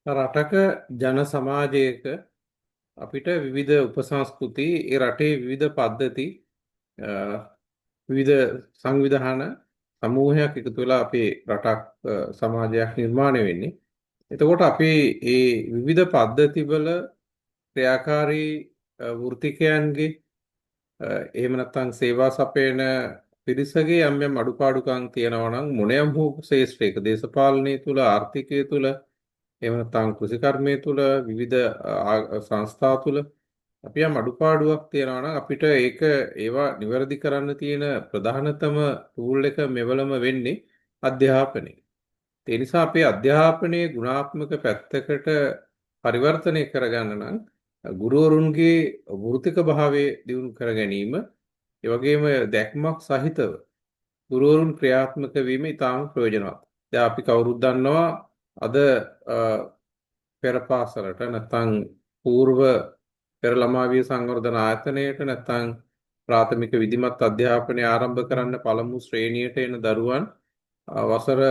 රටක ජන සමාජයක අපිට විවිධ උපසංස්කෘති ඒ රටේ විවිධ පද්ධති අ, විවිධ සංවිධාන සමූහයක් එකතු වෙලා අපේ රටක් සමාජයක් නිර්මාණය වෙන්නේ. එතකොට අපි මේ විවිධ පද්ධතිවල ක්‍රියාකාරී වෘත්තිකයන්ගේ එහෙම නැත්නම් සේවා සපයන පිරිසගේ යම් යම් අඩුපාඩුකම් තියෙනවා නම් මොනියම් හෝ ශේෂ්ත්‍රයක දේශපාලනය තුල ආර්ථිකය තුල එහෙම නැත්නම් කෘෂිකර්මයේ තුල විවිධ සංස්ථා තුල අපි යම් අඩුපාඩුවක් තියෙනවා නම් අපිට ඒවා නිවැරදි කරන්න තියෙන ප්‍රධානතම ටූල් එක මෙවලම වෙන්නේ අධ්‍යාපනය. ඒ නිසා අපේ අධ්‍යාපනයේ ගුණාත්මක පැත්තකට පරිවර්තනය කරගන්න නම් ගුරුවරුන්ගේ වෘත්තික භාවය දියුණු කර ගැනීම, ඒ වගේම දැක්මක් සහිතව ගුරුවරුන් ක්‍රියාත්මක වීම ඉතාම ප්‍රයෝජනවත්. දැන් අපි කවුරුත් දන්නවා අද පෙර පාසලට නැත්නම් పూర్ව පෙර ළමාවිය සංවර්ධන ආයතනයට නැත්නම් ප්‍රාථමික විධිමත් අධ්‍යාපනය ආරම්භ කරන්න පළමු ශ්‍රේණියට එන දරුවන් වසර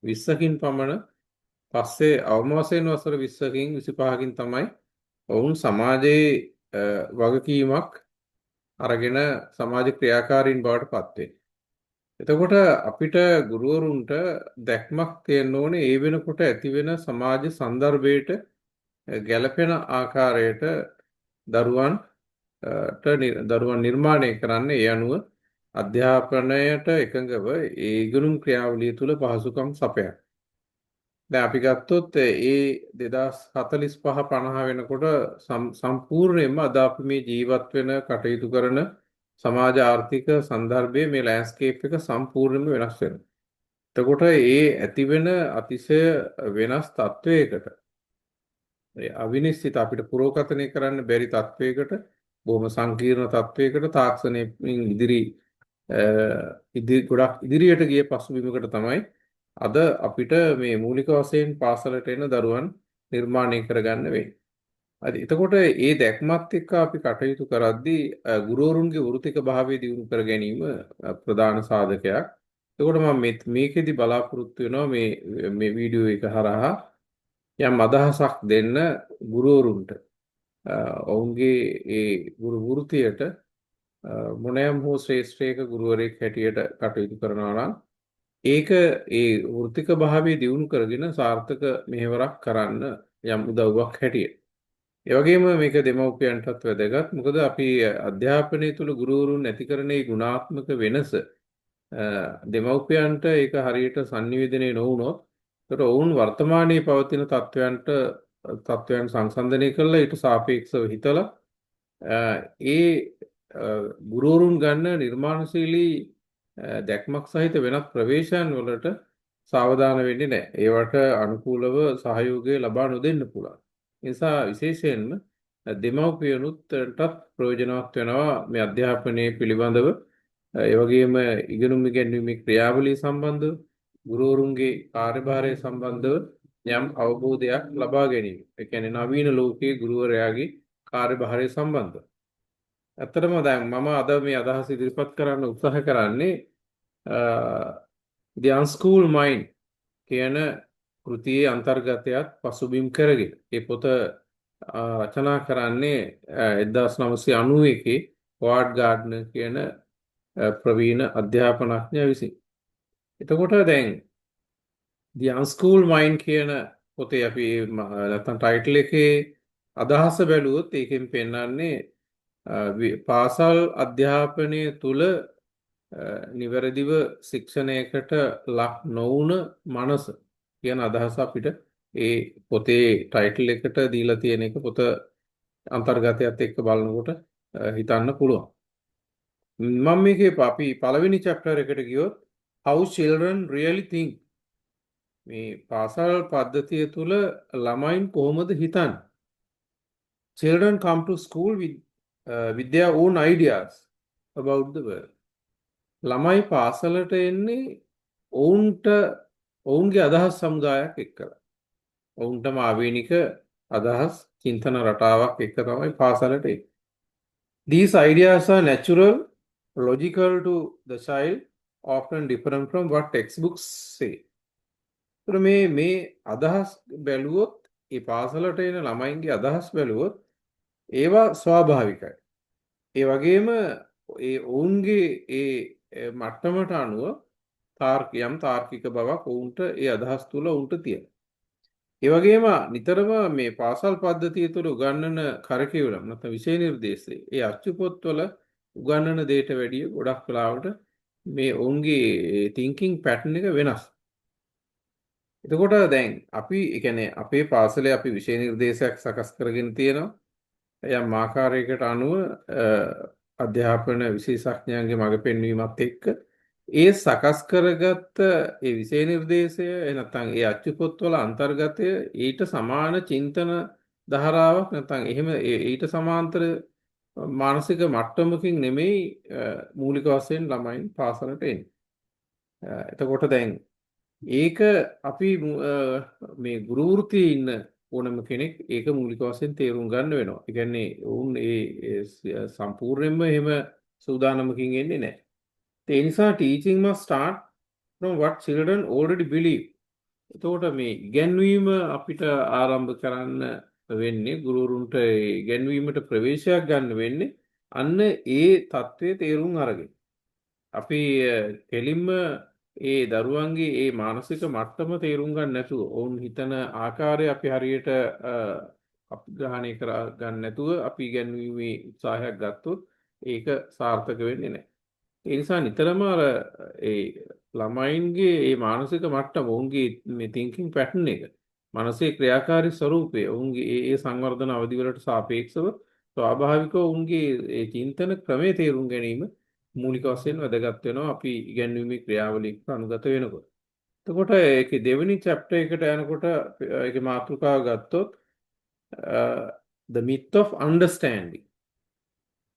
20කින් පමණ පස්සේ අවම වශයෙන් වසර 20කින් 25කින් තමයි ඔවුන් සමාජයේ වගකීමක් අරගෙන සමාජ ක්‍රියාකාරීන් බවට පත් වෙන්නේ. එතකොට අපිට ගුරුවරුන්ට දැක්මක් තියෙන්න ඕනේ ඒ වෙනකොට ඇති වෙන සමාජ સંદર્ભයට ගැළපෙන ආකාරයට දරුවන් නිර්මාණය කරන්න ඒ අනුව අධ්‍යාපනයට එකඟව ඒ ඉගෙනුම් ක්‍රියාවලිය තුළ පහසුකම් සපයන. දැන් අපි ගත්තොත් ඒ 2045 50 වෙනකොට සම්පූර්ණයෙන්ම අද අපි මේ ජීවත් වෙන කටයුතු කරන සමාජ ආර්ථික સંદર્ભයේ මේ ලෑන්ඩ්ස්කේප් එක සම්පූර්ණයෙන්ම වෙනස් වෙනවා. එතකොට ඒ ඇති වෙන අතිශය වෙනස් තත්වයකට අවිනිශ්චිත අපිට පුරෝකථනය කරන්න බැරි තත්වයකට බොහොම සංකීර්ණ තත්වයකට තාක්ෂණයෙන් ගොඩක් ඉදිරියට ගිය පසුබිමකට තමයි අද අපිට මේ මූලික වශයෙන් පාසලට එන දරුවන් නිර්මාණය කරගන්න වෙන්නේ. හරි. එතකොට ඒ දැක්මත් එක්ක අපි කටයුතු කරද්දී ගුරුවරුන්ගේ වෘත්තික භාවය දියුණු කර ගැනීම ප්‍රධාන සාධකයක්. එතකොට මම මේකෙදි බලාපොරොත්තු වෙනවා මේ වීඩියෝ එක හරහා යම් අදහසක් දෙන්න ගුරුවරුන්ට ඔවුන්ගේ ඒ ගුරු වෘත්තියට මොනෑම් හෝ ශ්‍රේෂ්ඨයක ගුරුවරයෙක් හැටියට කටයුතු කරනවා නම් ඒක ඒ වෘත්තික භාවය දියුණු කරගෙන සාර්ථක මෙහෙවරක් කරන්න යම් උදව්වක් හැටියට. ඒ වගේම මේක දෙමව්පියන්ටත් වැදගත්. මොකද අපි අධ්‍යාපනය තුළ ගුරුවරුන් ඇති කරන මේ ගුණාත්මක වෙනස දෙමව්පියන්ට ඒක හරියට sannivedanaya නොවුනොත් ඒතර ඔවුන් වර්තමානයේ පවතින තත්වයන් සංසන්දනය කරලා ඊට සාපේක්ෂව හිතලා ඒ ගුරුවරුන් ගන්න නිර්මාණශීලී දැක්මක් සහිත වෙනත් ප්‍රවේශයන් වලට සාවධාන වෙන්නේ නැහැ. ඒවට අනුකූලව සහයෝගය ලබා නොදෙන්න පුළුවන්. ඒ නිසා විශේෂයෙන්ම දෙමව්පියනුත්ටත් ප්‍රයෝජනවත් වෙනවා මේ අධ්‍යාපනයේ පිළිබඳව ඒ වගේම ඉගෙනුම් ඉගැන්වීමේ ක්‍රියාවලිය සම්බන්ධව ගුරුවරුන්ගේ කාර්යභාරය සම්බන්ධව යම් අවබෝධයක් ලබා ගැනීම. ඒ කියන්නේ නවීන ලෝකයේ ගුරුවරයාගේ කාර්යභාරය සම්බන්ධව. ඇත්තටම දැන් මම අද මේ අදහස ඉදිරිපත් කරන්න උත්සාහ කරන්නේ The Unschooled Mind කියන කෘතියේ අන්තර්ගතයත් පසුබිම් කරගෙන. ඒ පොත රචනා කරන්නේ 1991 වෝඩ් ගාඩ්නර් කියන ප්‍රවීණ අධ්‍යාපනඥයා විසින්. එතකොට දැන් The Unschooled Mind කියන පොතේ අපි නැත්තම් ටයිටල් එකේ අදහස බැලුවොත් ඒකෙන් පෙන්වන්නේ පාසල් අධ්‍යාපනය තුළ නිවැරදිව ශික්ෂණයකට ලක් නොවුන මනස කියන අදහස අපිට ඒ පොතේ ටයිටල් එකට දීලා තියෙන එක පොත අන්තර්ගතයත් එක්ක බලනකොට හිතන්න පුළුවන්. මම මේකේ අපි පළවෙනි chapter එකට ගියොත් how children really think මේ පාසල් පද්ධතිය තුළ ළමයින් කොහොමද හිතන්නේ? Children come to school with their own ideas about the world. ළමයි පාසලට එන්නේ ඔවුන්ගේ අදහස් සමුදායක් එක්කලා. ඔවුන්ටම ආවේනික අදහස් චින්තන රටාවක් එක්ක තමයි පාසලට එන්නේ. These ideas are natural, logical to the child, often different from what textbooks say. මේ අදහස් බැලුවොත් ඒ පාසලට එන ළමයින්ගේ අදහස් බැලුවොත් ඒවා ස්වාභාවිකයි. ඒ වගේම ඒ ඔවුන්ගේ ඒ මට්ටමට අනුව තාර්කික බවක් ඔවුන්ට ඒ අදහස් තුළ ඔවුන්ට තියෙනවා. ඒ වගේම නිතරම මේ පාසල් පද්ධතිය තුළ උගන්වන කරකියුලම් නැත්නම් විෂය නිර්දේශයේ ඒ අච්චු පොත්වල උගන්වන දෙයට වැඩිය ගොඩක් වෙලාවට මේ ඔවුන්ගේ තින්කින් පැටර්න් එක වෙනස්. එතකොට දැන් අපි ඒ කියන්නේ අපේ පාසලේ අපි විෂය නිර්දේශයක් සකස් කරගෙන තියෙනවා. යම් ආකාරයකට අනුව අධ්‍යාපන විශේෂඥයන්ගේ මඟ පෙන්වීමත් එක්ක ඒ සකස් කරගත්ත ඒ විෂය නිර්දේශය නැත්නම් ඒ අච්චු පොත්වල අන්තර්ගතය ඊට සමාන චින්තන ධාරාවක් නැත්නම් එහෙම ඊට සමාන්තර මානසික මට්ටමකින් නෙමෙයි මූලික වශයෙන් ළමයින් පාසලට එන්නේ. එතකොට දැන් ඒක අපි මේ ගුරු වෘත්තියේ ඉන්න ඕනම කෙනෙක් ඒක මූලික වශයෙන් තේරුම් ගන්න වෙනවා. ඒ කියන්නේ වුන් ඒ සම්පූර්ණයෙන්ම එහෙම සූදානමකින් එන්නේ නැහැ. ඒ නිසා teaching must start from what children already believe. එතකොට මේ ඉගැන්වීම අපිට ආරම්භ කරන්න වෙන්නේ ගුරුවරුන්ට ඉගැන්වීමට ප්‍රවේශයක් ගන්න වෙන්නේ අන්න ඒ தત્ත්වයේ තේරුම් අරගෙන. අපි කෙලින්ම ඒ දරුවන්ගේ ඒ මානසික මට්ටම තේරුම් ගන්න නැතුව ඔවුන් හිතන ආකාරය අපි හරියට අපග්‍රහණය කර ගන්න නැතුව අපි ඉගැන්වීමේ උත්සාහයක් ගත්තොත් ඒක සාර්ථක වෙන්නේ නැහැ. ඒ නිසා නිතරම අර ඒ ළමයින්ගේ ඒ මානසික මට්ටම ඔවුන්ගේ මේ තින්කින් පැටර්න් එක මනසේ ක්‍රියාකාරී ස්වરૂපය ඔවුන්ගේ ඒ සංවර්ධන අවධිවලට සාපේක්ෂව ස්වාභාවිකව ඔවුන්ගේ ඒ චින්තන ක්‍රමයේ තේරුම් ගැනීම මූලික වශයෙන් වැදගත් වෙනවා අපි ඉගැන්වීමේ ක්‍රියාවලියකට අනුගත වෙනකොට. එතකොට ඒකේ දෙවෙනි chapter එකට යනකොට ඒකේ මාතෘකාව ගත්තොත් the myth of understanding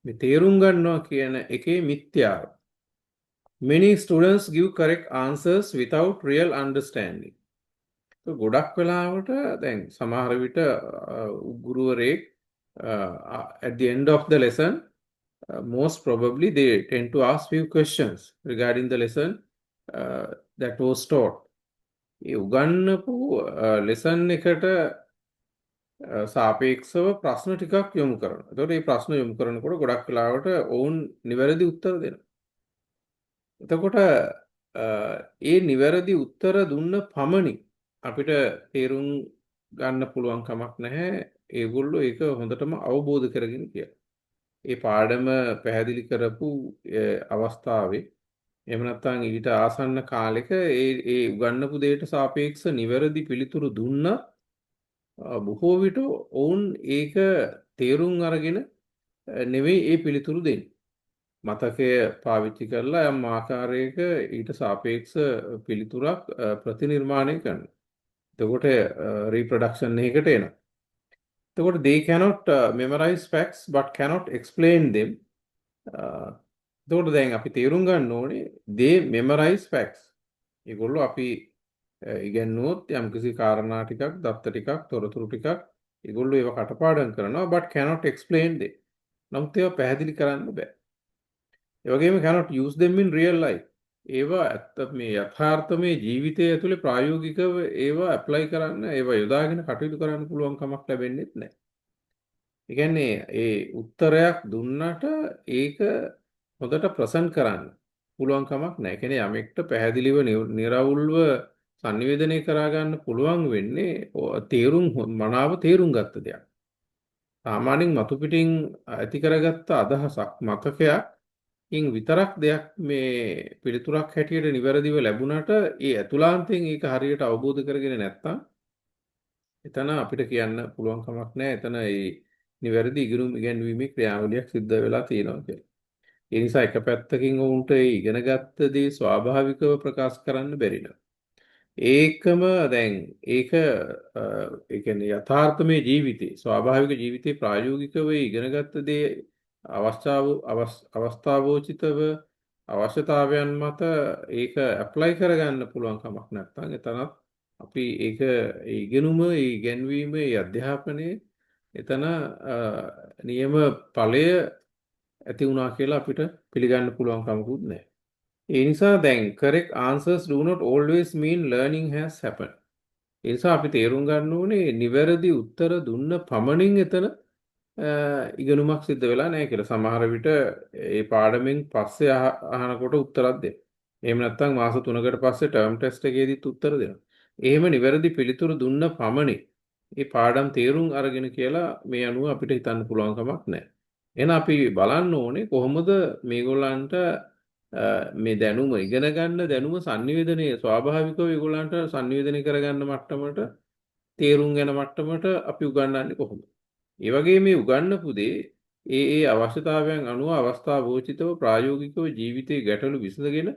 මේ තේරුම් ගන්නවා කියන එකේ මිත්‍යාව. Many students give correct answers without real understanding. ගොඩක් වෙලාවට දැන් සමහර විට ගුරුවරයෙක් at the end of the lesson most probably they tend to ask few questions regarding the lesson that was taught. A උගන්වපු lesson එකට සාපේක්ෂව ප්‍රශ්න ටිකක් යොමු කරනවා. එතකොට මේ ප්‍රශ්න යොමු කරනකොට ගොඩක් වෙලාවට ඔවුන් නිවැරදි උත්තර දෙනවා. එතකොට ඒ නිවැරදි උත්තර දුන්න පමණින් අපිට තේරුම් ගන්න පුළුවන් කමක් නැහැ. ඒගොල්ලෝ ඒක හොඳටම අවබෝධ කරගෙන කියලා. ඒ පාඩම පැහැදිලි කරපු අවස්ථාවේ එහෙම නැත්නම් ඊට ආසන්න කාලෙක ඒ උගන්වපු දෙයට සාපේක්ෂ නිවැරදි පිළිතුරු දුන්නා බොහෝ විට ඔවුන් ඒක තේරුම් අරගෙන නෙවෙයි ඒ පිළිතුරු දෙන්නේ. මතකය පාවිච්චි කරලා යම් ආකාරයක ඊට සාපේක්ෂ පිළිතුරක් ප්‍රතිනිර්මාණය කරනවා. එතකොට රීප්‍රොඩක්ෂන් එකකට එනවා. එතකොට they cannot memorize facts but cannot explain them. එතකොට දැන් අපි තේරුම් ගන්න ඕනේ they memorize facts. ඒගොල්ලෝ අපි ඉගෙනුවොත් යම්කිසි කාරණා ටිකක්, දත්ත ටිකක්, තොරතුරු ටිකක් ඒගොල්ලෝ ඒව කටපාඩම් කරනවා but cannot explain them. නමුත් ඒවා පැහැදිලි කරන්න බෑ. ඒ වගේම cannot use them in real life. ඒවා ඇත්ත මේ යථාර්ථමය ජීවිතය ඇතුලේ ප්‍රායෝගිකව ඒවා ඇප්ලයි කරන්න, ඒවා යොදාගෙන කටයුතු කරන්න පුළුවන් කමක් ලැබෙන්නේ නැහැ. ඒ කියන්නේ ඒ උත්තරයක් දුන්නට ඒක හොඳට ප්‍රසන්ට් කරන්න පුළුවන් කමක් නැහැ. ඒ කියන්නේ යමෙක්ට පැහැදිලිව නිර්වුල්ව සංනිවේදනය කරා ගන්න පුළුවන් වෙන්නේ මනාව තේරුම් ගත්ත දෙයක්. සාමාන්‍යයෙන් මතු පිටින් ඇති කරගත්ත අදහසක් මතකයක් ඉන් විතරක් දෙයක් මේ පිළිතුරක් හැටියට නිවැරදිව ලැබුණට ඒ ඇතුළාන්තයෙන් ඒක හරියට අවබෝධ කරගෙන නැත්නම් එතන අපිට කියන්න පුළුවන් කමක් නැහැ. එතන ඒ නිවැරදි ඉගෙනීමේ ක්‍රියාවලියක් සිද්ධ වෙලා තියෙනවා කියලා. ඒ නිසා එක පැත්තකින් උන්ට ඒ ඉගෙනගත්ත දේ ස්වාභාවිකව ප්‍රකාශ කරන්න බැරි නේද? ඒකම දැන් ඒක ඒ කියන්නේ යථාර්ථමය ජීවිතේ ස්වාභාවික ජීවිතේ ප්‍රායෝගිකව ඉගෙනගත්ත දේ අවස්ථාවෝචිතව අවශ්‍යතාවයන් මත ඒක ඇප්ලයි කරගන්න පුළුවන් කමක් නැත්නම් එතනත් අපි ඒක ඉගෙනුම ඉගෙනවීම අධ්‍යාපනයේ එතන නියම ඵලය ඇති වුණා කියලා අපිට පිළිගන්න පුළුවන් කමකුත් නැහැ. ඒ නිසා දැන් correct answers do not always mean learning has happened. ඒ නිසා අපි තේරුම් ගන්න ඕනේ නිවැරදි උත්තර දුන්න පමණින් එතන ඉගෙනුමක් සිද්ධ වෙලා නැහැ කියලා. සමහර විට ඒ පාඩමෙන් පස්සේ අහනකොට උත්තරක් දෙන්න. එහෙම නැත්නම් මාස 3කට පස්සේ ටර්ම් ටෙස්ට් එකේදීත් උත්තර දෙනවා. එහෙම නිවැරදි පිළිතුරු දුන්න පමණින් ඒ පාඩම් තේරුම් අරගෙන කියලා මේ අනුව අපිට හිතන්න පුළුවන් කමක් නැහැ. එහෙනම් අපි බලන්න ඕනේ කොහොමද මේගොල්ලන්ට මේ දැනුම ඉගෙන ගන්න දැනුම sannivedanaya ස්වාභාවිකව ඒගොල්ලන්ට sannivedanaya කරගන්න මට්ටමට තේරුම් යන මට්ටමට අපි උගන්වන්නේ කොහොමද? ඒ වගේ මේ උගන්වපු දේ ඒ අවශ්‍යතාවයන් අනුව අවස්ථාවෝචිතව ප්‍රායෝගිකව ජීවිතයේ ගැටලු විසඳගෙන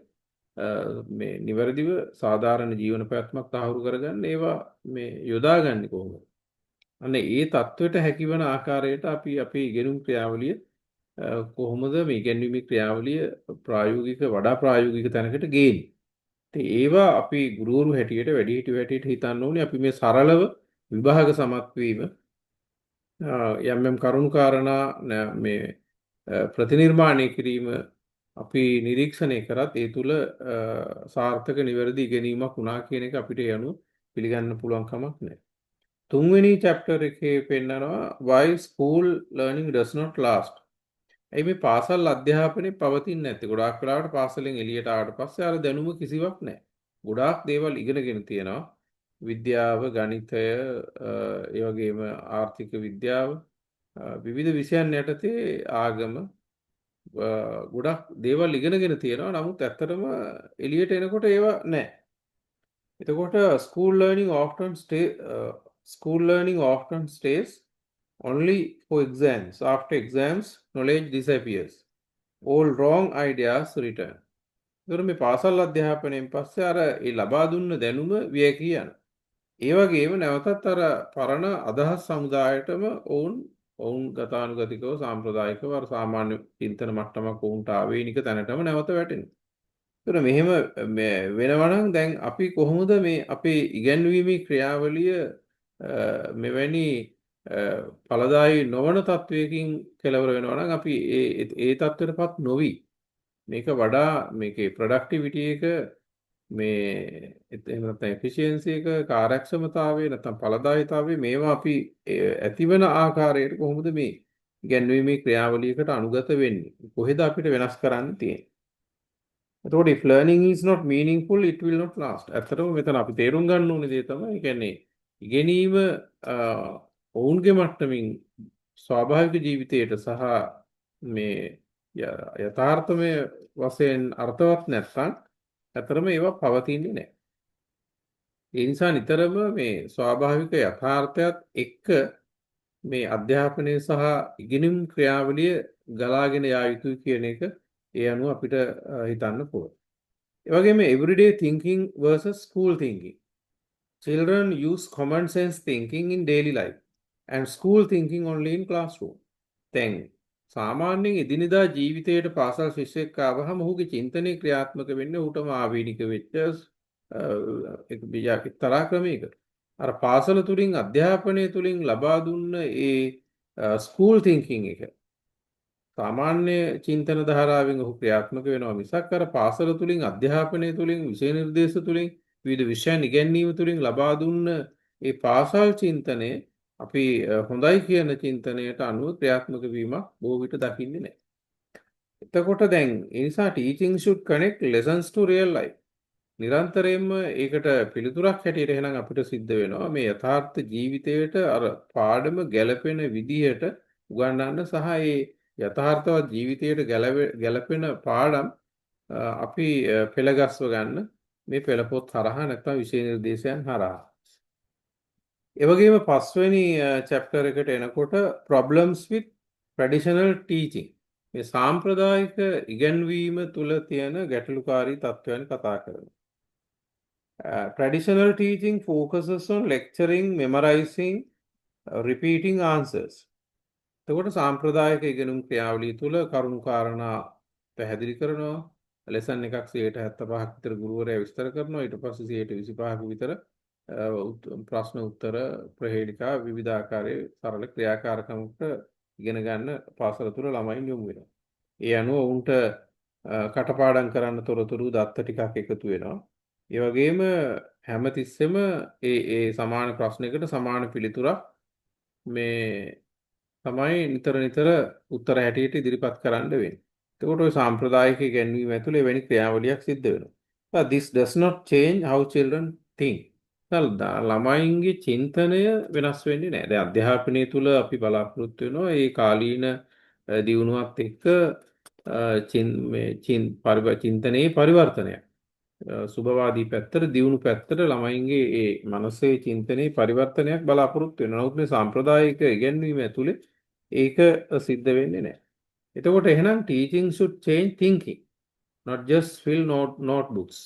මේ නිවැරදිව සාධාරණ ජීවන පැවැත්මක් තහවුරු කරගන්න ඒවා මේ යොදාගන්නේ කොහොමද? අන්න ඒ தത്വෙට හැකිවන ආකාරයට අපි අපේ ඉගෙනුම් ක්‍රියාවලිය කොහොමද මේ ඉගෙනීමේ ක්‍රියාවලිය ප්‍රායෝගික වඩා ප්‍රායෝගික තැනකට ගේන්නේ? ඉතින් ඒවා අපි ගුරුවරු හැටියට වැඩිහිටියෝ හැටියට හිතන්න ඕනේ අපි මේ සරලව විභාග සමත් වීම යම් යම් කරුණු කාරණා මේ ප්‍රතිනිර්මාණය කිරීම අපි නිරීක්ෂණය කරත් ඒ තුල සාර්ථක නිවැරදි ඉගෙනීමක් වුණා කියන එක අපිට යනු පිළිගන්න පුළුවන් කමක් නැහැ. තුන්වෙනි chapter එකේ පෙන්නනවා why school learning does not last. ඒ මේ පාසල් අධ්‍යාපනය පවතින්නේ නැත්තේ. ගොඩාක් වෙලාවට පාසලෙන් එළියට ආවට පස්සේ අර දැනුම කිසිවක් නැහැ. ගොඩාක් දේවල් ඉගෙනගෙන තියෙනවා. විද්‍යාව, ගණිතය, ඒ වගේම ආර්ථික විද්‍යාව, විවිධ විෂයන් යටතේ ආගම ගොඩක් දේවල් ඉගෙනගෙන තියෙනවා. නමුත් ඇත්තටම එළියට එනකොට ඒවා නැහැ. එතකොට school learning often stays only for exams. After exams, knowledge disappears. All wrong ideas return. ඒතර මේ පාසල් අධ්‍යාපනයෙන් පස්සේ අර ඒ ලබා දුන්න දැනුම වියකී යනවා. ඒ වගේම නැවතත් අර පරණ අදහස් සමුදායටම ඔවුන් ගතානුගතිකව සාම්ප්‍රදායිකව අර සාමාන්‍ය චින්තන මට්ටමක් ඔවුන්ට ආවේනික තැනටම නැවත වැටෙනවා. ඒතර මෙහෙම වෙනවා නම් දැන් අපි කොහොමද මේ අපේ ඉගැන්වීමේ ක්‍රියාවලිය මෙවැනි ඵලදායී නොවන තත්වයකින් කෙලවර වෙනවා නම් අපි ඒ තත්ත්වයටපත් නොවි මේක වඩා මේකේ ප්‍රොඩක්ටිවිටි එක මේ එහෙම නැත්නම් එෆිෂියන්සි එක කාර්යක්ෂමතාවය නැත්නම් ඵලදායීතාවය මේවා අපි ඇතිවන ආකාරයට කොහොමද මේ ඉගැන්වීමේ ක්‍රියාවලියකට අනුගත වෙන්නේ කොහෙද අපිට වෙනස් කරන්න තියෙන්නේ. එතකොට if learning is not meaningful it will not last. ඇත්තටම මෙතන අපි තේරුම් ගන්න ඕනේ දේ තමයි ඒ කියන්නේ ඉගෙනීම ඔවුන්ගේ මට්ටමින් ස්වාභාවික ජීවිතයට සහ මේ යථාර්ථමය වශයෙන් අර්ථවත් නැත්නම් ඇත්තටම ඒවා පවතින්නේ නැහැ. ඒ නිසා නිතරම මේ ස්වාභාවික යථාර්ථයත් එක්ක මේ අධ්‍යාපනය සහ ඉගෙනීම් ක්‍රියාවලිය ගලාගෙන යා යුතුයි කියන එක ඒ අනුව අපිට හිතන්න පුළුවන්. ඒ වගේම everyday thinking versus school thinking. Children use common sense thinking in daily life and school thinking only in classroom. දැන් සාමාන්‍යයෙන් එදිනෙදා ජීවිතයට පාසල් ශිෂ්‍යයෙක් ආවහම ඔහුගේ චින්තනය ක්‍රියාත්මක වෙන්නේ ඌටම ආවේනික වෙච්ච එක්තරා ක්‍රමයකට. අර පාසල තුලින් අධ්‍යාපනය තුලින් ලබා දුන්න ඒ ස්කූල් තින්කින් එක සාමාන්‍ය චින්තන ධාරාවෙන් ඔහු ක්‍රියාත්මක වෙනවා මිසක් අර පාසල තුලින් අධ්‍යාපනය තුලින් විෂය නිර්දේශ තුලින් විවිධ විෂයන් ඉගෙනීම තුලින් ලබා දුන්න ඒ පාසල් චින්තනය අපි හොඳයි කියන චින්තනයට අනුව ක්‍රියාත්මක වීමක් බොහෝ විට දකින්නේ නැහැ. එතකොට දැන් ඒ නිසා teaching should connect lessons to real life. නිරන්තරයෙන්ම ඒකට පිළිතුරක් හැටියට එහෙනම් අපිට සිද්ධ වෙනවා මේ යථාර්ථ ජීවිතයට අර පාඩම ගැලපෙන විදිහට උගන්වන්න සහ ඒ යථාර්ථවත් ජීවිතයට ගැලපෙන පාඩම් අපි පෙළගස්ව ගන්න මේ පෙළපොත් හරහා නැත්නම් විෂය නිර්දේශයන් හරහා. ඒ වගේම පස්වෙනි chapter එකට එනකොට problems with traditional teaching. මේ සාම්ප්‍රදායික ඉගැන්වීම තුල තියෙන ගැටලුකාරී තත්ත්වයන් කතා කරනවා. Traditional teaching focuses on lecturing, memorizing, repeating answers. එතකොට සාම්ප්‍රදායික ඉගෙනුම් ක්‍රියාවලිය තුල කරුණු කාරණා පැහැදිලි කරනවා. ලෙසන් එකක් 75ක් විතර ගුරුවරයා විස්තර කරනවා. ඊට පස්සේ 25ක විතර ප්‍රශ්න උත්තර ප්‍රහේලිකා විවිධ ආකාරයේ සරල ක්‍රියාකාරකමකට ඉගෙන ගන්න පාසල තුල ළමයින් යොමු වෙනවා. ඒ අනුව උන්ට කටපාඩම් කරන්න තොරතුරු දත්ත ටිකක් එකතු වෙනවා. ඒ වගේම හැමතිස්සෙම ඒ සමාන ප්‍රශ්නයකට සමාන පිළිතුරක් මේ තමයි නිතර උත්තර හැටියට ඉදිරිපත් කරන්න වෙන්නේ. එතකොට ඔය සාම්ප්‍රදායික ඉගැන්වීම ඇතුළේ එවැනි ක්‍රියාවලියක් සිද්ධ වෙනවා. But this does not change how children think. ළමයින්ගේ චින්තනය වෙනස් වෙන්නේ නැහැ. දැන් අධ්‍යාපනය තුළ අපි බලාපොරොත්තු වෙනවා ඒ කාලීන දියුණුවත් එක්ක චින්තනයේ පරිවර්තනයක්. සුභවාදී පැත්තට දියුණු පැත්තට ළමයින්ගේ ඒ මනසේ චින්තනයේ පරිවර්තනයක් බලාපොරොත්තු වෙනවා. නමුත් මේ සාම්ප්‍රදායික ඉගැන්වීම ඇතුළේ ඒක සිද්ධ වෙන්නේ නැහැ. එතකොට එහෙනම් teaching should change thinking, not just fill notebooks.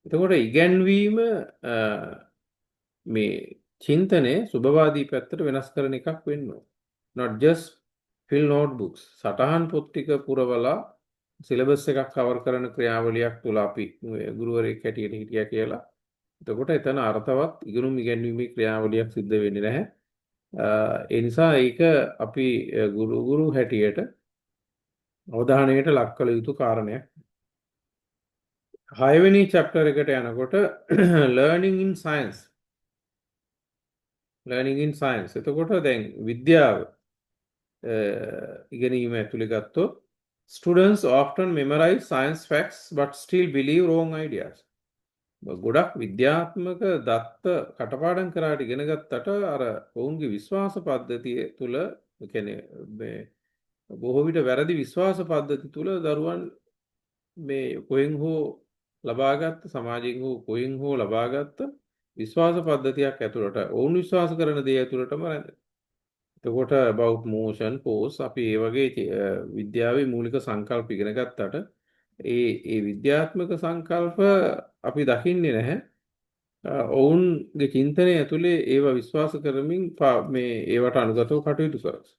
එතකොට ඉගැන්වීම මේ චින්තනය සුභවාදී පැත්තට වෙනස් කරන එකක් වෙන්න ඕන. not just fill notebooks. සටහන් පොත් ටික පුරවලා සිලබස් එකක් කවර් කරන ක්‍රියාවලියක් තුල අපි ගුරුවරයෙක් හැටියට හිටියා කියලා. එතකොට එතන අර්ථවත් ඉගෙනුම් ඉගැන්වීමේ ක්‍රියාවලියක් සිද්ධ වෙන්නේ නැහැ. ඒ නිසා ඒක අපි ගුරු හැටියට අවධානයට ලක් කළ යුතු කාරණයක්. 6 වෙනි chapter එකට යනකොට learning in science. learning in science. එතකොට දැන් විද්‍යාව ඉගෙනීම ඇතුළේ ගත්තොත් students often memorize science facts but still believe wrong ideas. ගොඩක් විද්‍යාත්මක දත්ත කටපාඩම් කරාට ඉගෙන ගත්තට අර ඔවුන්ගේ විශ්වාස පද්ධතිය තුළ කියන්නේ බොහෝ විට වැරදි විශ්වාස පද්ධති තුළ දරුවන් මේ කොහෙන් හෝ ලබාගත් සමාජයෙන් හෝ කොහෙන් හෝ ලබාගත් විශ්වාස පද්ධතියක් ඇතුළට ඔවුන් විශ්වාස කරන දේ ඇතුළටම රැඳෙනවා. එතකොට about motion force අපි ඒ වගේ විද්‍යාවේ මූලික සංකල්ප ඉගෙන ගත්තට ඒ විද්‍යාත්මක සංකල්ප අපි දකින්නේ නැහැ. ඔවුන්ගේ චින්තනය ඇතුලේ ඒවා විශ්වාස කරමින් මේ ඒවට අනුගතව කටයුතු කරනවා.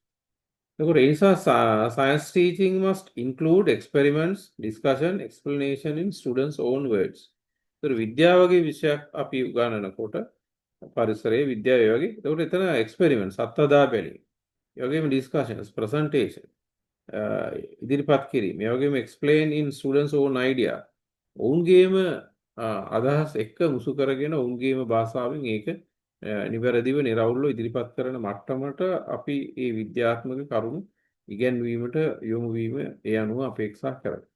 එතකොට ඒ නිසා science teaching must include experiments, discussion, explanation in students' own words. ඒතර විද්‍යාව වගේ විෂයක් අපි උගන්වනකොට පරිසරයේ විද්‍යාව වගේ. එතකොට එතන experiments අත්දැක බැලීම. ඒ වගේම discussions, presentation ඉදිරිපත් කිරීම. ඒ වගේම explain in students' own idea. ඔවුන්ගේම අදහස් එක්ක මුසු කරගෙන ඔවුන්ගේම භාෂාවෙන් ඒක නිවැරදිව නිරවුල්ව ඉදිරිපත් කරන මට්ටමට අපි මේ විද්‍යාත්මක කරුණු ඉගැන්වීමට යොමු වීම ඒ අනුව අපේක්ෂා කරනවා.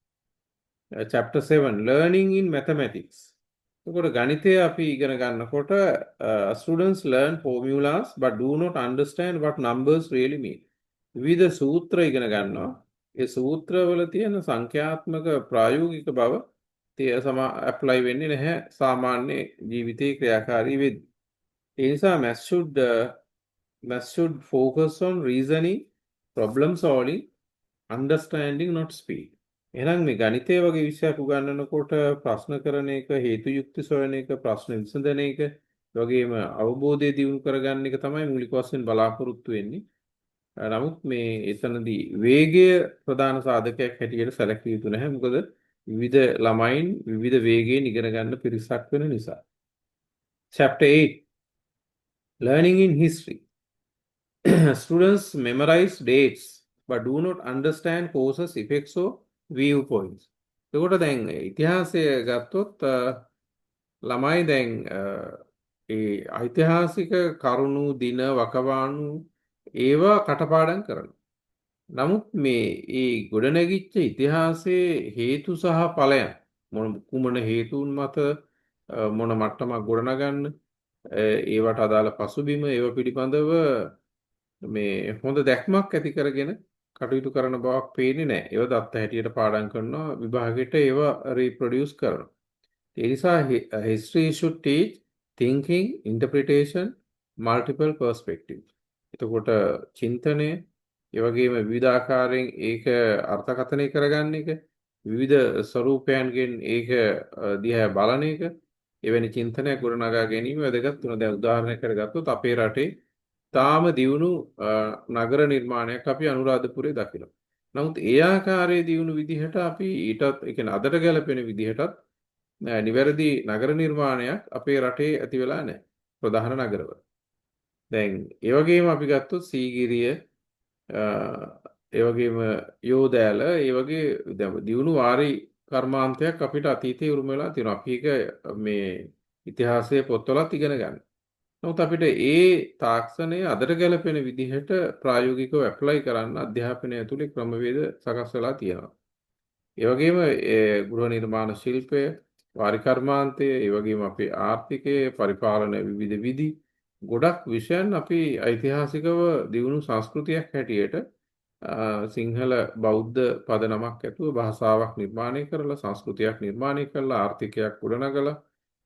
Chapter 7 Learning in Mathematics. එතකොට ගණිතය අපි ඉගෙන ගන්නකොට students learn formulas but do not understand what numbers really mean. විවිධ සූත්‍ර ඉගෙන ගන්නවා. ඒ සූත්‍රවල තියෙන සංඛ්‍යාත්මක ප්‍රායෝගික බව ඇප්ලයි වෙන්නේ නැහැ සාමාන්‍ය ජීවිතයේ ක්‍රියාකාරී වෙද්දී. ඒ නිසා maths should focus on reasoning, problem solving, understanding, not speed. එහෙනම් මේ ගණිතය වගේ විෂයක් උගන්වනකොට ප්‍රශ්න කරන එක, හේතු යුක්ති සොයන එක, ප්‍රශ්න විසඳන එක, වගේම අවබෝධය දියුණු කරගන්න එක තමයි මූලික වශයෙන් බලාපොරොත්තු වෙන්නේ. නමුත් මේ එතනදී වේගය ප්‍රධාන සාධකයක් හැටියට සැලකිය යුතු නැහැ. මොකද විවිධ ළමයින් විවිධ වේගයෙන් ඉගෙන ගන්න පිරිසක් වෙන නිසා. Chapter 8 Learning in History. Students memorize dates but do not understand causes, effects or viewpoints. එතකොට දැන් ඉතිහාසය ගත්තොත් ළමයි දැන් ඒ ඓතිහාසික කරුණු දින වකවානු ඒවා කටපාඩම් කරනවා. නමුත් මේ ගොඩනැගිච්ච ඉතිහාසයේ හේතු සහ ඵලයන් කුමන හේතුන් මත මොන මට්ටමක් ගොඩනගන්න ඒවට අදාළ පසුබිම ඒව පිළිබඳව මේ හොඳ දැක්මක් ඇති කරගෙන කටයුතු කරන බවක් පේන්නේ නැහැ. ඒව දත්ත හැටියට පාඩම් කරනවා විභාගෙට ඒව රීප්‍රොඩියුස් කරනවා. ඒ නිසා history should teach thinking, interpretation, multiple perspectives. එතකොට චින්තනය ඒ වගේම විවිධාකාරයෙන් ඒක අර්ථකථනය කරගන්න එක විවිධ ස්වරූපයන්ගෙන් ඒක දිහා බලන එක එවැනි චින්තනයක් ගොඩනගා ගැනීම වැදගත් වෙනවා. දැන් උදාහරණයක් කරගත්තොත් අපේ රටේ තාම දියුණු නගර නිර්මාණයක් අපි අනුරාධපුරේ දකිනවා. නමුත් ඒ ආකාරයේ දියුණු විදිහට අපි ඊටත් ඒ කියන්නේ අදට ගැලපෙන විදිහටත් නිවැරදි නගර නිර්මාණයක් අපේ රටේ ඇති වෙලා නැහැ. ප්‍රධාන නගරවල. දැන් ඒ වගේම අපි ගත්තොත් සීගිරිය ඒ වගේම යෝදෑල ඒ වගේ දියුණු වාරි කර්මාන්තයක් අපිට අතීතයේ උරුම වෙලා තියෙනවා. අපි ඒක මේ ඉතිහාසයේ පොත්වලත් ඉගෙන ගන්න. නමුත් අපිට ඒ තාක්ෂණය අදට ගැලපෙන විදිහට ප්‍රායෝගිකව ඇප්ලයි කරන්න අධ්‍යාපනය ඇතුලේ ක්‍රමවේද සකස් වෙලා තියෙනවා. ඒ වගේම ගෘහ නිර්මාණ ශිල්පය, වාරිකර්මාන්තය, ඒ වගේම අපේ ආර්ථිකය, පරිපාලන විවිධ විධි ගොඩක් විෂයන් අපි ඓතිහාසිකව දියුණු සංස්කෘතියක් හැටියට සිංහල බෞද්ධ පදනමක් ඇතුව භාෂාවක් නිර්මාණය කරලා සංස්කෘතියක් නිර්මාණය කරලා ආර්ථිකයක් ගොඩනගලා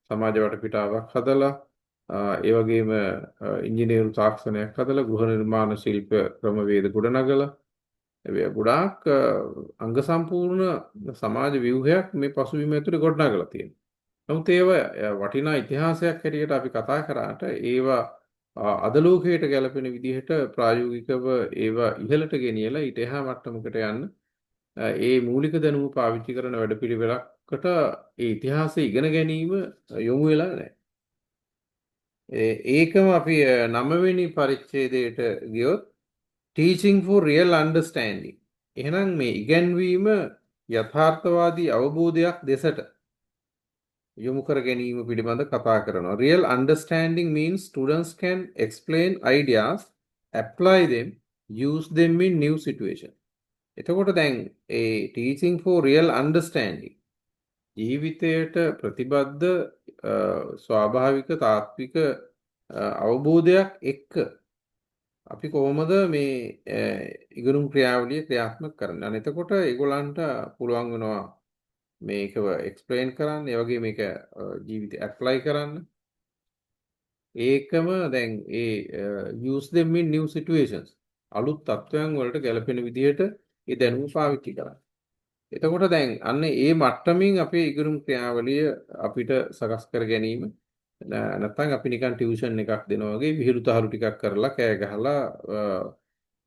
සමාජ වටපිටාවක් හදලා ඒ වගේම ඉංජිනේරු තාක්ෂණයක් හදලා ගෘහ නිර්මාණ ශිල්ප ක්‍රමවේද ගොඩනගලා ගොඩාක් අංග සම්පූර්ණ සමාජ ව්‍යුහයක් මේ පසුබිම ඇතුලේ ගොඩනගලා තියෙනවා. නමුත් ඒවා වටිනා ඉතිහාසයක් හැටියට අපි කතා කරාට ඒවා අද ලෝකයට ගැලපෙන විදිහට ප්‍රායෝගිකව ඒවා ඉහළට ගෙනියලා ඊට එහා මට්ටමකට යන්න ඒ මූලික දැනුම පාවිච්චි කරන වැඩපිළිවෙලකට ඒ ඉතිහාසය ඉගෙන ගැනීම යොමු වෙලා නැහැ. ඒකම අපි 9 වෙනි පරිච්ඡේදයට ගියොත් teaching for real understanding. එහෙනම් මේ ඉගැන්වීම යථාර්ථවාදී අවබෝධයක් දෙසට යොමු කර ගැනීම පිළිබඳ කතා කරනවා. Real understanding means students can explain ideas, apply them, use them in new situation. එතකොට දැන් ඒ teaching for real understanding ජීවිතයට ප්‍රතිබද්ධ ස්වාභාවික තාත්වික අවබෝධයක් එක්ක අපි කොහොමද මේ ඉගෙනුම් ක්‍රියාවලිය ක්‍රියාත්මක කරන්නේ? අන්න එතකොට ඒගොල්ලන්ට පුළුවන් වෙනවා මේකව එක්ස්ප්ලেইন කරන්න, ඒ වගේ මේක ජීවිතේ ඇප්ලයි කරන්න. ඒකම දැන් ඒ use them in new situations. අලුත් තත්ත්වයන් වලට ගැලපෙන විදිහට ඒ දැනුම පාවිච්චි කරන්න. එතකොට දැන් අන්න ඒ මට්ටමින් අපේ ඉගෙනුම් ක්‍රියාවලිය අපිට සකස් කර ගැනීම නැත්නම් අපි නිකන් ටියුෂන් එකක් දෙනවා වගේ විහිළු තහළු ටිකක් කරලා කෑ ගහලා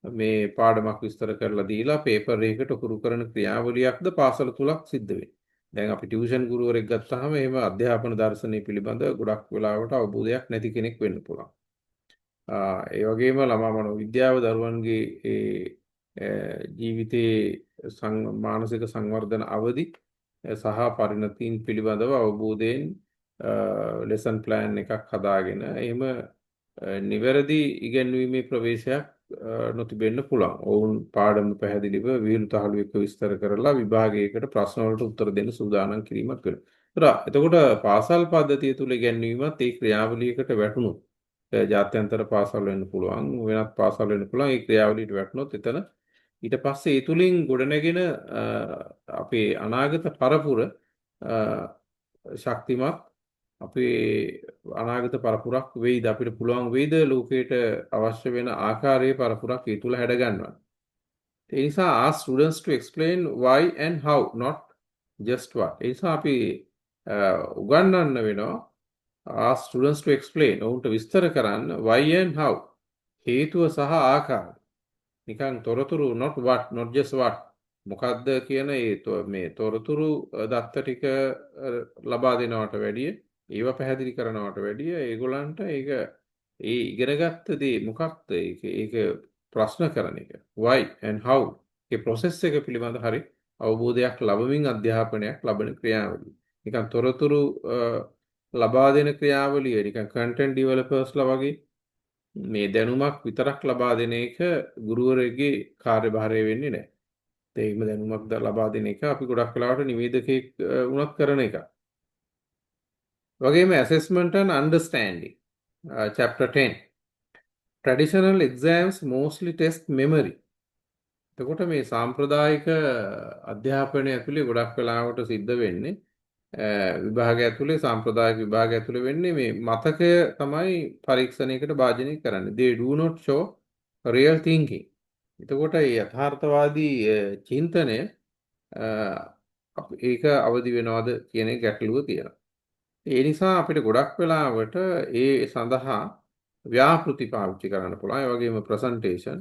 මේ පාඩමක් විස්තර කරලා දීලා පේපර් එකකට උකුරු කරන ක්‍රියාවලියක්ද පාසල තුලක් සිද්ධ වෙන්නේ. දැන් අපි ටියුෂන් ගුරුවරයෙක් ගත්තාම එහෙම අධ්‍යාපන දර්ශනය පිළිබඳ ගොඩක් වෙලාවට අවබෝධයක් නැති කෙනෙක් වෙන්න පුළුවන්. ඒ වගේම ළමා මනෝවිද්‍යාව දරුවන්ගේ ජීවිතයේ මානසික සංවර්ධන අවදි සහ පරිණතීන් පිළිබඳව අවබෝධයෙන් ලෙසන් ප්ලෑන් එකක් හදාගෙන එහෙම නිවැරදි ඉගැන්වීමේ ප්‍රවේශයක් නොතිබෙන්න පුළුවන්. ඔවුන් පාඩම පැහැදිලිව විහිළු තහළු එක්ක විස්තර කරලා විභාගයකට ප්‍රශ්න වලට උත්තර දෙන්න සූදානම් කිරීමක් වෙනවා. එතකොට පාසල් පද්ධතිය තුල ඉගැන්වීමත් ඒ ක්‍රියාවලියකට වැටුණොත් ජාත්‍යන්තර පාසල් වෙන්න පුළුවන්, වෙනත් පාසල් වෙන්න පුළුවන්. ඒ ක්‍රියාවලියට වැටුණොත් එතන ඊට පස්සේ ඒ තුලින් ගොඩනැගෙන අපේ අනාගත පරපුර ශක්තිමත් අපේ අනාගත පරපුරක් වෙයිද, අපිට පුළුවන් වෙයිද ලෝකයට අවශ්‍ය වෙන ආකාරයේ පරපුරක් ඒ තුල හැඩ ගන්නවා. ඒ නිසා ask students to explain why and how, not just what. ඒ නිසා අපි උගන්වන්න වෙනවා ask students to explain, ඔවුන්ට විස්තර කරන්න why and how, හේතුව සහ ආකාරය. නිකන් තොරතුරු not what, not just what. මොකද්ද කියන මේ තොරතුරු දත්ත ටික ලබා දෙනවට වැඩිය, ඒව පැහැදිලි කරනවට වැඩිය ඒගොල්ලන්ට ඒක ඒ ඉගෙනගත්ත දේ මොකක්ද ඒක ප්‍රශ්න කරන එක. why and how A process එක පිළිබඳ හරි අවබෝධයක් ලැබමින් අධ්‍යාපනයක් ලබන ක්‍රියාවලිය. නිකන් තොරතුරු ලබා දෙන ක්‍රියාවලිය නිකන් content developersලා වගේ මේ දැනුමක් විතරක් ලබා දෙන එක ගුරුවරයෙක්ගේ කාර්යභාරය වෙන්නේ නැහැ. ඒකම දැනුමක් ලබා දෙන එක අපි ගොඩක් වෙලාවට නිවේදකයෙක් වුණත් කරන එක. වගේම assessment and understanding. Chapter 10. Traditional exams mostly test memory. එතකොට මේ සාම්ප්‍රදායික අධ්‍යාපනය ඇතුලේ ගොඩක් වෙලාවට සිද්ධ වෙන්නේ විභාගය ඇතුලේ සාම්ප්‍රදායික විභාගය ඇතුලේ වෙන්නේ මේ මතකය තමයි පරීක්ෂණයකට භාජනය කරන්නේ. They do not show real thinking. එතකොට මේ යථාර්ථවාදී චින්තනය ඒක අවදි වෙනවද කියන ගැටලුව තියෙනවා. ඒ නිසා අපිට ගොඩක් වෙලාවට ඒ සඳහා ව්‍යාපෘති පාවිච්චි කරන්න පුළුවන්. ඒ වගේම ප්‍රසන්ටේෂන්,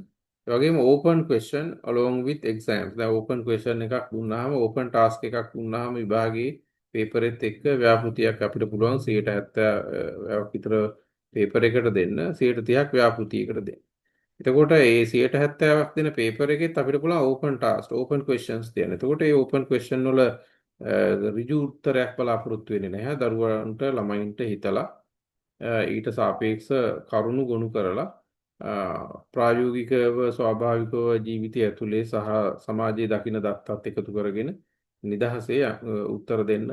ඒ වගේම open question along with exams. දැන් open question එකක් දුන්නාම, open task එකක් දුන්නාම විභාගයේ පේපර් එකත් එක්ක ව්‍යාපෘතියක් අපිට පුළුවන් 70% විතර පේපර් එකට දෙන්න, 30%ක් ව්‍යාපෘතියකට දෙන්න. එතකොට ඒ 70%ක් දෙන පේපර් එකෙත් අපිට පුළුවන් open task, open questions දෙන්න. එතකොට මේ open question වල ඍජු උත්තරයක් බලාපොරොත්තු වෙන්නේ නැහැ. දරුවන්ට ළමයින්ට හිතලා ඊට සාපේක්ෂ කරුණු ගොනු කරලා ප්‍රායෝගිකව ස්වාභාවිකව ජීවිතය ඇතුලේ සහ සමාජයේ දකින දත්තත් එකතු කරගෙන නිදහසේ උත්තර දෙන්න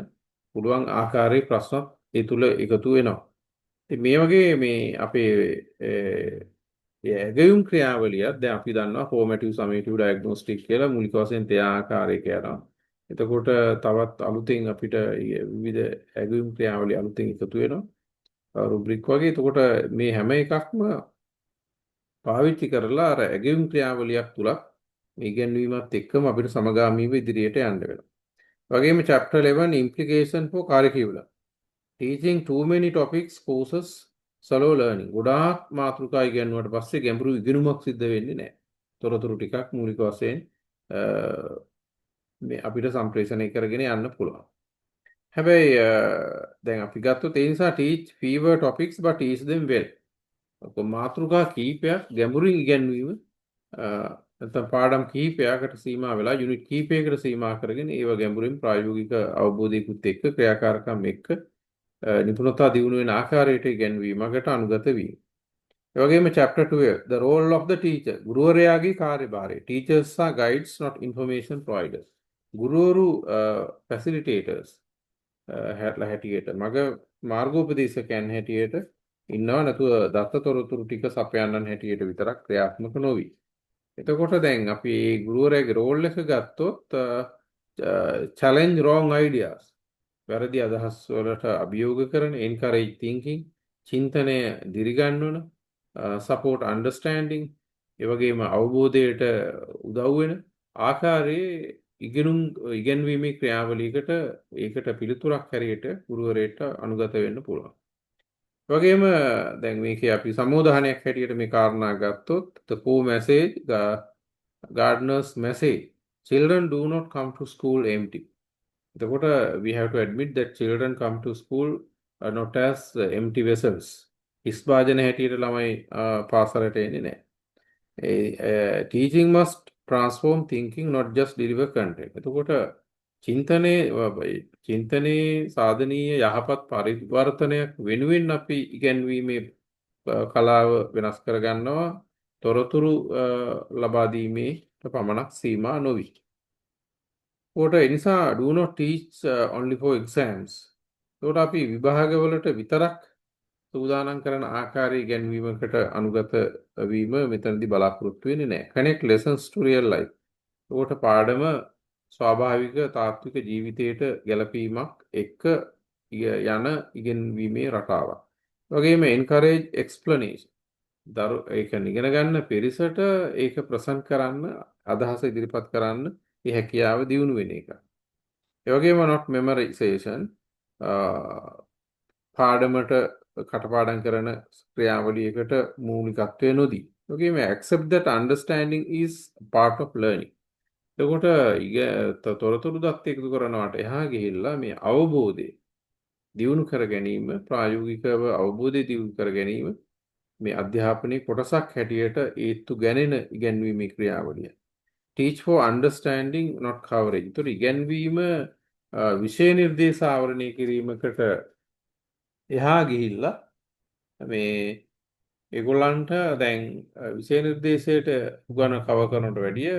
පුළුවන් ආකාරයේ ප්‍රශ්නත් ඒ තුල එකතු වෙනවා. ඉතින් මේ වගේ මේ අපේ ඇගයුම් ක්‍රියාවලියක් දැන් අපි දන්නවා ෆෝමැටිව් සමේටිව් ඩයග්නොස්ටික් කියලා මූලික වශයෙන් තේ ආකාරයක යනවා. එතකොට තවත් අලුතෙන් අපිට විවිධ ඇගයුම් ක්‍රියාවලිය අලුතෙන් එකතු වෙනවා. රුබ්‍රික් වගේ. එතකොට මේ හැම එකක්ම පාවිච්චි කරලා අර ඇගයුම් ක්‍රියාවලියක් තුලක් මේ ඉගැන්වීමත් එක්කම අපිට සමගාමීව ඉදිරියට යන්න වෙනවා. වගේම chapter 11 implication for curriculum. Teaching too many topics causes slow learning. ගොඩාක් මාතෘකා ඉගෙනුවට පස්සේ ගැඹුරු ඉගෙනුමක් සිද්ධ වෙන්නේ නැහැ. තොරතුරු ටිකක් මූලික වශයෙන් මේ අපිට සම්ප්‍රේෂණය කරගෙන යන්න පුළුවන්. හැබැයි දැන් අපි ගත්තොත් ඒ නිසා teach fewer topics but teach them well. මාතෘකා කීපයක් ගැඹුරින් ඉගෙනවීම නැත්නම් පාඩම් කීපයකට සීමා වෙලා යුනිට් කීපයකට සීමා කරගෙන ඒව ගැඹුරින් ප්‍රායෝගික අවබෝධයකුත් එක්ක ක්‍රියාකාරකම් එක්ක නිපුණතා දියුණු වෙන ආකාරයට ඉගෙනවීමකට අනුගත වීම. ඒ වගේම chapter 12 the role of the teacher ගුරුවරයාගේ කාර්යභාරය. Teachers are guides not information providers. ගුරුවරු facilitators හැටියට මාර්ගෝපදේශකයන් හැටියට ඉන්නව නැතුව දත්ත තොරතුරු ටික සපයන්නන් හැටියට විතරක් ක්‍රියාත්මක නොවි. එතකොට දැන් අපි මේ ගුරුවරයාගේ රෝල් එක ගත්තොත් challenge wrong ideas වැරදි අදහස් වලට අභියෝග කරන encourage thinking චින්තනය දිරිගන්වන support understanding ඒ වගේම අවබෝධයට උදව් වෙන ආකාරයේ ඉගෙනීමේ ක්‍රියාවලියකට ඒකට පිළිතුරක් හැටියට ගුරුවරයාට අනුගත වෙන්න පුළුවන්. වගේම දැන් මේකේ අපි සමෝධානයක් හැටියට මේ කාරණා ගත්තොත් the core message the gardener's message children do not come to school empty. එතකොට we have to admit that children come to school not as empty vessels. ඉස්භාජන හැටියට ළමයි පාසලට එන්නේ නැහැ. Teaching must transform thinking not just deliver content. එතකොට චින්තනයේ සාධනීය යහපත් පරිවර්තනයක් වෙනුවෙන් අපි ඉගැන්වීමේ කලාව වෙනස් කර ගන්නවා තොරතුරු ලබා දීමේ පමණක් සීමා නොවි. ඒකට ඒ නිසා do not teach only for exams. ඒකට අපි විභාගවලට විතරක් සූදානම් කරන ආකාරයේ ඉගැන්වීමකට අනුගත වීම මෙතනදී බලාපොරොත්තු වෙන්නේ නැහැ. connect lessons to real life. ඒකට පාඩම ස්වාභාවික තාත්වික ජීවිතයට ගැලපීමක් එක්ක යන ඉගෙනීමේ රටාවක්. වගේම encourage explanation. ඒක ඉගෙන ගන්න පිරිසට ඒක ප්‍රසන්ට් කරන්න අදහස ඉදිරිපත් කරන්න ඒ හැකියාව දියුණු වෙන එක. ඒ වගේම not memorization පාඩමට කටපාඩම් කරන ක්‍රියාවලියකට මූලිකත්වය නොදී. ඒ වගේම accept that understanding is part of learning. එතකොට තොරතුරු දත් එකතු කරනවට එහා ගිහිල්ලා මේ අවබෝධය දියුණු කර ගැනීම ප්‍රායෝගිකව අවබෝධය දියුණු කර ගැනීම මේ අධ්‍යාපනයේ කොටසක් හැටියට ඒත්තු ගැනෙන ඉගැන්වීමේ ක්‍රියාවලිය. Teach for understanding not coverage. ඒතර ඉගැන්වීම විෂය නිර්දේශ ආවරණය කිරීමකට එහා ගිහිල්ලා මේ ඒගොල්ලන්ට දැන් විෂය නිර්දේශයට උගන කව කරනට වැඩිය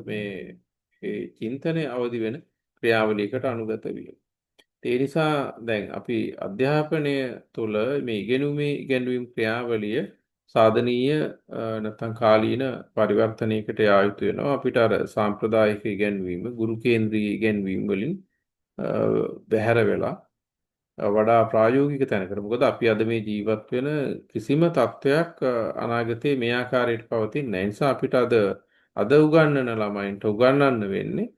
මේ චින්තනය අවදි වෙන ක්‍රියාවලියකට අනුගත වීම. ඒ නිසා දැන් අපි අධ්‍යාපනය තුළ මේ ඉගෙනීම් ක්‍රියාවලිය සාධනීය නැත්නම් කාලීන පරිවර්තනයකට යා යුතු වෙනවා. අපිට අර සාම්ප්‍රදායික ඉගෙනීම ගුරු කේන්ද්‍රීය ඉගෙනීම් වලින් බැහැර වෙලා වඩා ප්‍රායෝගික තැනකට. මොකද අපි අද මේ ජීවත් වෙන කිසිම තත්වයක් අනාගතයේ මේ ආකාරයට පවතින්නේ නැහැ. නිසා අපිට අද උගන්වන ළමයින්ට උගන්වන්න වෙන්නේ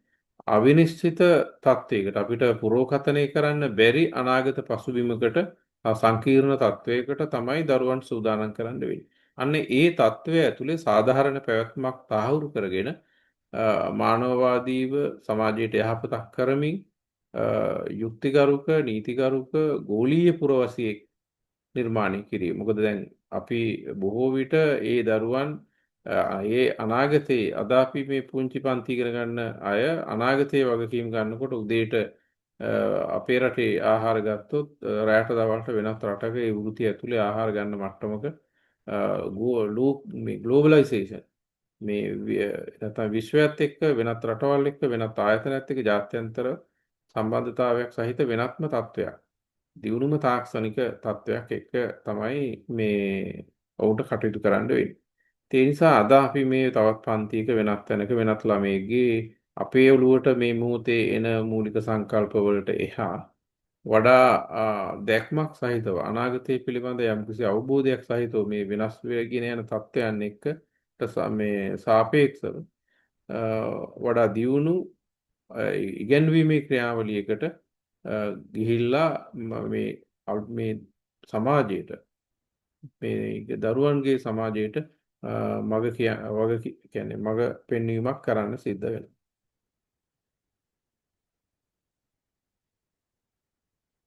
අවිනිශ්චිත තත්වයකට අපිට පුරෝකථනය කරන්න බැරි අනාගත පසුබිමකට සංකීර්ණ තත්වයකට තමයි දරුවන් සූදානම් කරන්න වෙන්නේ. අන්න ඒ තත්වය ඇතුලේ සාධාරණ පැවැත්මක් තහවුරු කරගෙන මානවවාදීව සමාජයට යහපතක් කරමින් යුක්තිගරුක නීතිගරුක ගෝලීය පුරවැසියෙක් නිර්මාණය කිරීම. මොකද දැන් අපි බොහෝ විට ඒ දරුවන් ඒ අනාගතයේ අද අපි මේ පුංචි පන්ති ඉගෙන ගන්න අය අනාගතයේ වගකීම් ගන්නකොට උදේට අපේ රටේ ආහාර ගත්තොත් රැයට දවල්ට වෙනත් රටක ඒ වෘත්තිය ඇතුලේ ආහාර ගන්න මට්ටමක මේ ග්ලෝබලයිසේෂන් මේ නැත්නම් විශ්වයත් එක්ක වෙනත් රටවල් එක්ක වෙනත් ආයතනයත් එක්ක ජාත්‍යන්තර සම්බන්ධතාවයක් සහිත වෙනත්ම තත්වයක්. දියුණුම තාක්ෂණික තත්වයක් එක්ක තමයි මේ ඔවුන්ට කටයුතු කරන්න වෙන්නේ. ඒ නිසා අද අපි මේ තවත් පන්තියක වෙනත් තැනක වෙනත් ළමයෙක්ගේ අපේ ඔළුවට මේ මොහොතේ එන මූලික සංකල්ප වලට එහා වඩා දැක්මක් සහිතව අනාගතය පිළිබඳ යම්කිසි අවබෝධයක් සහිතව මේ වෙනස් වෙගෙන යන තත්ත්වයන් එක්ක මේ සාපේක්ෂව වඩා දියුණු ඉගැන්වීමේ ක්‍රියාවලියකට ගිහිල්ලා මේ මේ සමාජයට මේ දරුවන්ගේ සමාජයට මග කියන්නේ මග පෙන්වීමක් කරන්න සිද්ධ වෙනවා.